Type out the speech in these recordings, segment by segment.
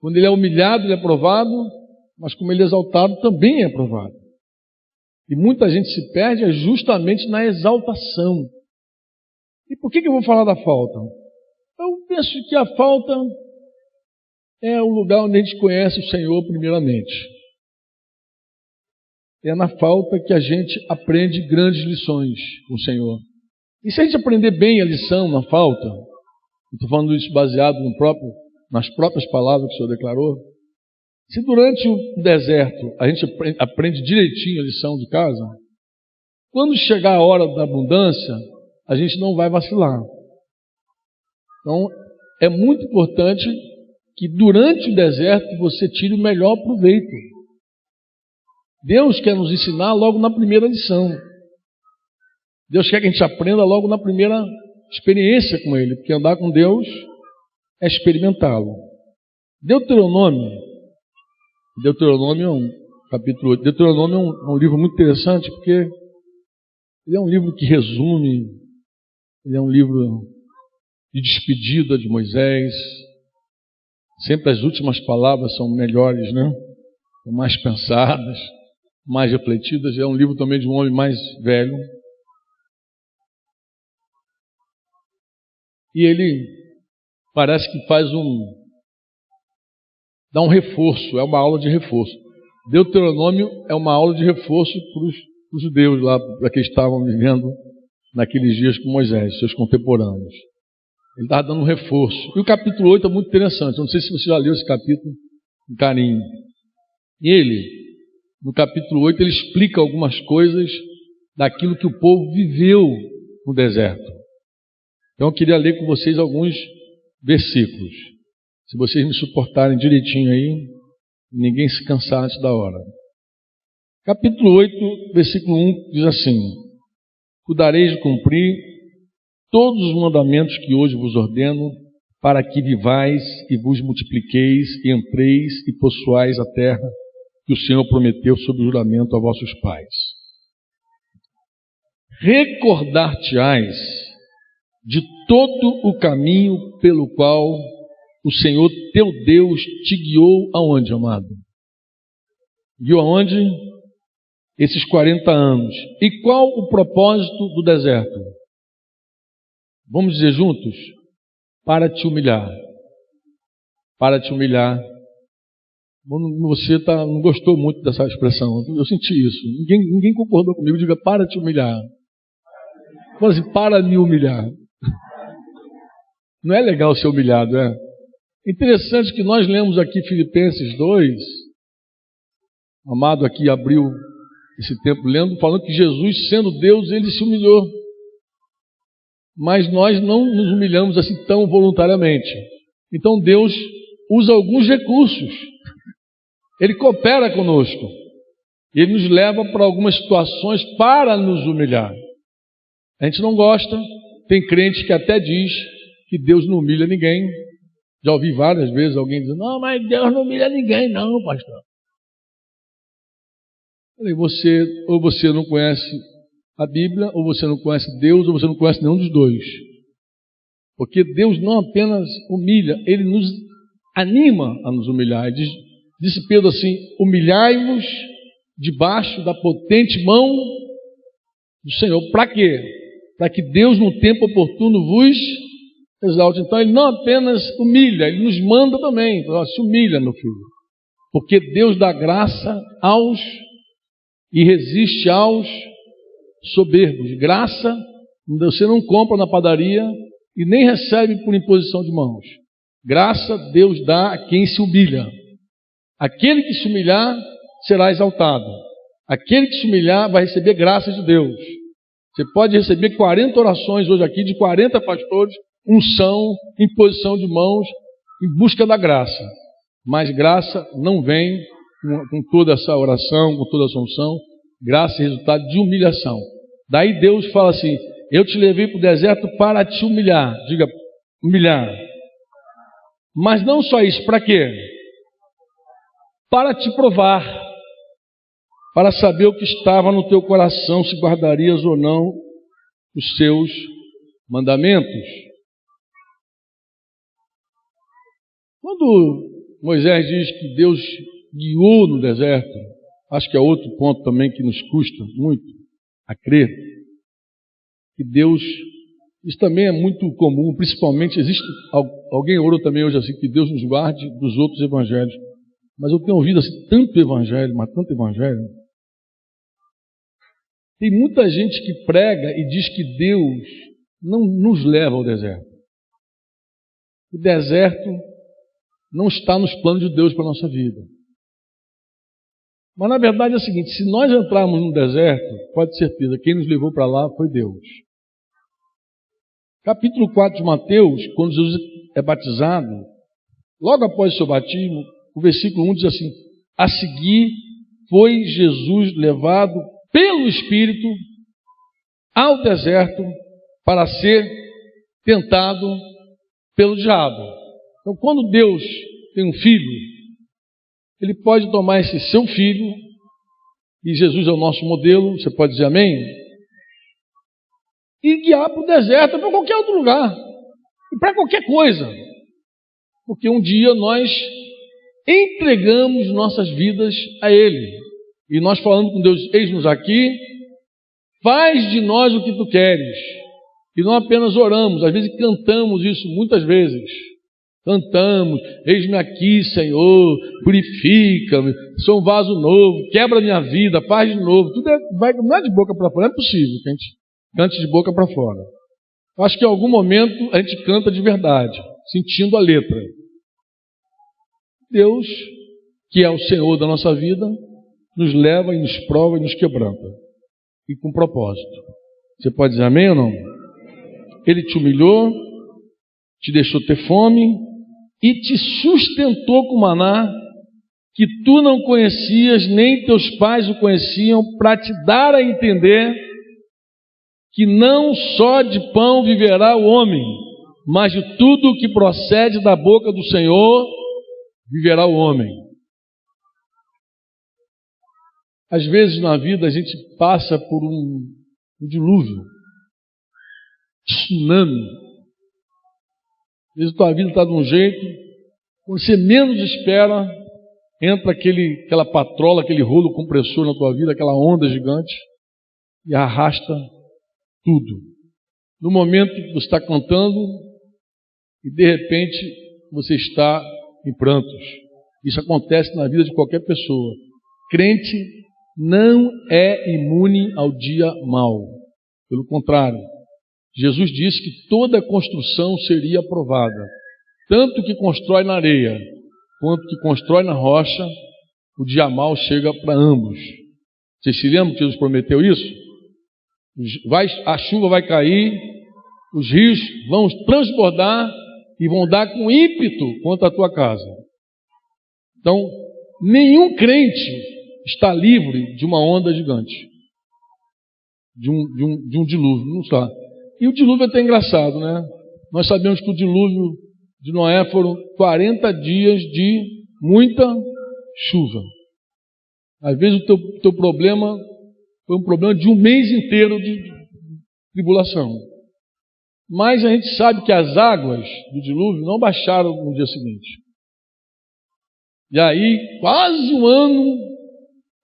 Quando ele é humilhado, ele é provado, mas como ele é exaltado, também é provado. E muita gente se perde justamente na exaltação. E por que eu vou falar da falta? Eu penso que a falta é o lugar onde a gente conhece o Senhor primeiramente. É na falta que a gente aprende grandes lições com o Senhor. E se a gente aprender bem a lição na falta, estou falando isso baseado nas próprias palavras que o Senhor declarou, se durante o deserto a gente aprende direitinho a lição de casa, quando chegar a hora da abundância, a gente não vai vacilar. Então, é muito importante que durante o deserto você tire o melhor proveito. Deus quer nos ensinar logo na primeira lição. Deus quer que a gente aprenda logo na primeira experiência com Ele, porque andar com Deus é experimentá-lo. Deuteronômio é um capítulo 8. Deuteronômio é um livro muito interessante, porque ele é um livro que resume, ele é um livro de despedida de Moisés. Sempre as últimas palavras são melhores, né? São mais pensadas, mais refletidas. É um livro também de um homem mais velho. E ele parece que dá um reforço, é uma aula de reforço. Deuteronômio é uma aula de reforço para os judeus lá, para que estavam vivendo naqueles dias com Moisés, seus contemporâneos. Ele estava dando um reforço. E o capítulo 8 é muito interessante. Eu não sei se você já leu esse capítulo com carinho. E ele, no capítulo 8, ele explica algumas coisas daquilo que o povo viveu no deserto. Então eu queria ler com vocês alguns versículos. Se vocês me suportarem direitinho aí, ninguém se cansar antes da hora. Capítulo 8, versículo 1 diz assim: cuidareis de cumprir todos os mandamentos que hoje vos ordeno, para que vivais e vos multipliqueis e entreis e possuais a terra que o Senhor prometeu sob juramento a vossos pais. Recordar-te-ás de todo o caminho pelo qual o Senhor teu Deus te guiou aonde, amado? Guiou aonde? Esses 40 anos. E qual o propósito do deserto? Vamos dizer juntos? Para te humilhar. Para te humilhar. Você não gostou muito dessa expressão. Eu senti isso. Ninguém concordou comigo. Diga, para te humilhar. Fala assim, para me humilhar. Não é legal ser humilhado, é? Interessante que nós lemos aqui Filipenses 2. Amado aqui abriu esse tempo lendo, falando que Jesus, sendo Deus, ele se humilhou. Mas nós não nos humilhamos assim tão voluntariamente. Então Deus usa alguns recursos. Ele coopera conosco. Ele nos leva para algumas situações para nos humilhar. A gente não gosta. Tem crente que até diz que Deus não humilha ninguém. Já ouvi várias vezes alguém dizendo, não, mas Deus não humilha ninguém não, pastor. Ou você não conhece a Bíblia, ou você não conhece Deus, ou você não conhece nenhum dos dois. Porque Deus não apenas humilha, Ele nos anima a nos humilhar. Disse Pedro assim, humilhai-vos debaixo da potente mão do Senhor. Para quê? Para que Deus no tempo oportuno vos exalte. Então Ele não apenas humilha, Ele nos manda também. Se humilha, meu filho. Porque Deus dá graça aos e resiste aos soberbos. Graça, você não compra na padaria e nem recebe por imposição de mãos. Graça Deus dá a quem se humilha. Aquele que se humilhar será exaltado. Aquele que se humilhar vai receber graça de Deus. Você pode receber 40 orações hoje aqui de 40 pastores, unção, imposição de mãos, em busca da graça. Mas graça não vem com toda essa oração, com toda essa unção. Graça é resultado de humilhação. Daí Deus fala assim, eu te levei para o deserto para te humilhar. Diga, humilhar. Mas não só isso, para quê? Para te provar. Para saber o que estava no teu coração, se guardarias ou não os seus mandamentos. Quando Moisés diz que Deus guiou no deserto. Acho que é outro ponto também que nos custa muito a crer. Que Deus, isso também é muito comum, principalmente existe, alguém orou também hoje assim, que Deus nos guarde dos outros evangelhos. Mas eu tenho ouvido assim, tanto evangelho, mas tanto evangelho. Tem muita gente que prega e diz que Deus não nos leva ao deserto. O deserto não está nos planos de Deus para a nossa vida. Mas na verdade é o seguinte, se nós entrarmos no deserto, pode ter certeza, quem nos levou para lá foi Deus. Capítulo 4 de Mateus, quando Jesus é batizado, logo após o seu batismo, o versículo 1 diz assim: a seguir foi Jesus levado pelo Espírito ao deserto para ser tentado pelo diabo. Então, quando Deus tem um filho, Ele pode tomar esse seu filho, e Jesus é o nosso modelo, você pode dizer amém? E guiar para o deserto, para qualquer outro lugar, e para qualquer coisa. Porque um dia nós entregamos nossas vidas a Ele. E nós falando com Deus, eis-nos aqui, faz de nós o que Tu queres. E não apenas oramos, às vezes cantamos isso muitas vezes. Cantamos, eis-me aqui, Senhor, purifica-me, sou um vaso novo, quebra minha vida, faz de novo. Tudo não é de boca para fora, não é possível que a gente cante de boca para fora. Acho que em algum momento a gente canta de verdade, sentindo a letra. Deus, que é o Senhor da nossa vida, nos leva e nos prova e nos quebranta. E com propósito. Você pode dizer amém ou não? Ele te humilhou, te deixou ter fome e te sustentou com maná que tu não conhecias, nem teus pais o conheciam, para te dar a entender que não só de pão viverá o homem, mas de tudo o que procede da boca do Senhor viverá o homem. Às vezes na vida a gente passa por um dilúvio, tsunami. Às vezes a tua vida está de um jeito, quando você menos espera, entra aquela patrola, aquele rolo compressor na tua vida, aquela onda gigante, e arrasta tudo. No momento que você está cantando, e de repente você está em prantos. Isso acontece na vida de qualquer pessoa. Crente não é imune ao dia mau. Pelo contrário, Jesus disse que toda construção seria aprovada. Tanto que constrói na areia, quanto que constrói na rocha, o dia mau chega para ambos. Vocês se lembram que Jesus prometeu isso? A chuva vai cair, os rios vão transbordar e vão dar com ímpeto contra a tua casa. Então, nenhum crente está livre de uma onda gigante, de um dilúvio, não está. E o dilúvio é até engraçado, né? Nós sabemos que o dilúvio de Noé foram 40 dias de muita chuva. Às vezes o teu problema foi um problema de um mês inteiro de tribulação. Mas a gente sabe que as águas do dilúvio não baixaram no dia seguinte. E aí, quase um ano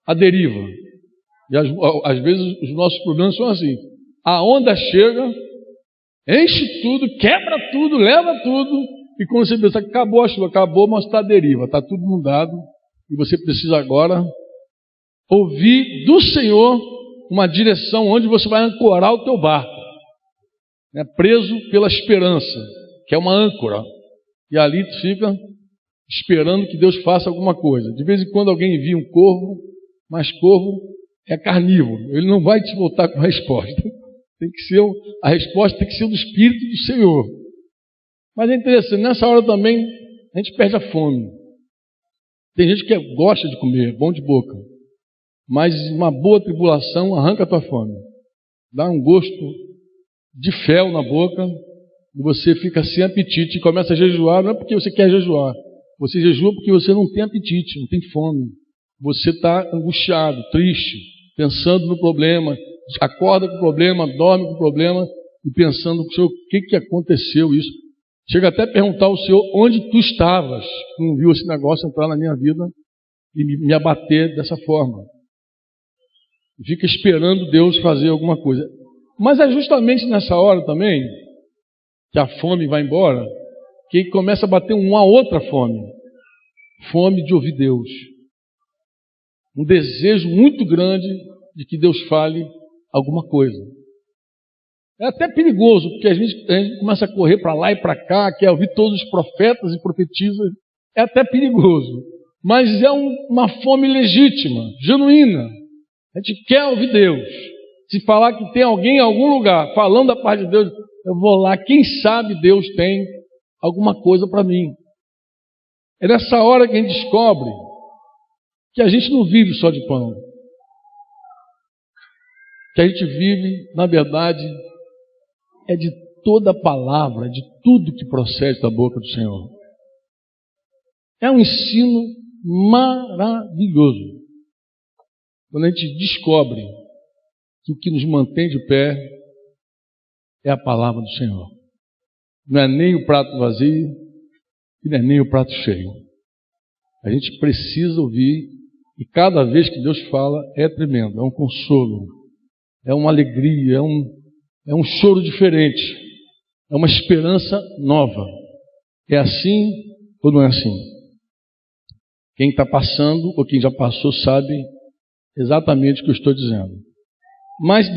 a deriva. E às vezes os nossos problemas são assim. A onda chega, enche tudo, quebra tudo, leva tudo. E quando você pensa que acabou a chuva, acabou, mas está a deriva, está tudo inundado. E você precisa agora ouvir do Senhor uma direção onde você vai ancorar o teu barco. Né? Preso pela esperança, que é uma âncora. E ali tu fica esperando que Deus faça alguma coisa. De vez em quando alguém envia um corvo, mas corvo é carnívoro. Ele não vai te voltar com a resposta. A resposta tem que ser do Espírito do Senhor. Mas é interessante, nessa hora também a gente perde a fome. Tem gente que gosta de comer, bom de boca. Mas uma boa tribulação arranca a tua fome. Dá um gosto de fel na boca e você fica sem apetite e começa a jejuar. Não é porque você quer jejuar. Você jejua porque você não tem apetite, não tem fome. Você está angustiado, triste, pensando no problema. Acorda com o problema, dorme com o problema e pensando, Senhor, o que aconteceu isso? Chega até a perguntar ao Senhor onde tu estavas, que não viu esse negócio entrar na minha vida e me abater dessa forma. Fica esperando Deus fazer alguma coisa. Mas é justamente nessa hora também, que a fome vai embora, que começa a bater uma outra fome. Fome de ouvir Deus. Um desejo muito grande de que Deus fale alguma coisa. É até perigoso, porque a gente começa a correr para lá e para cá, quer ouvir todos os profetas e profetizas. É até perigoso. Mas é uma fome legítima, genuína. A gente quer ouvir Deus. Se falar que tem alguém em algum lugar falando da parte de Deus, eu vou lá. Quem sabe Deus tem alguma coisa para mim. É nessa hora que a gente descobre que a gente não vive só de pão. Que a gente vive, na verdade, é de toda a palavra, de tudo que procede da boca do Senhor. É um ensino maravilhoso. Quando a gente descobre que o que nos mantém de pé é a palavra do Senhor. Não é nem o prato vazio e não é nem o prato cheio. A gente precisa ouvir e cada vez que Deus fala é tremendo, é um consolo, é uma alegria, é um choro diferente, é uma esperança nova. É assim ou não é assim? Quem está passando ou quem já passou sabe exatamente o que eu estou dizendo. Mas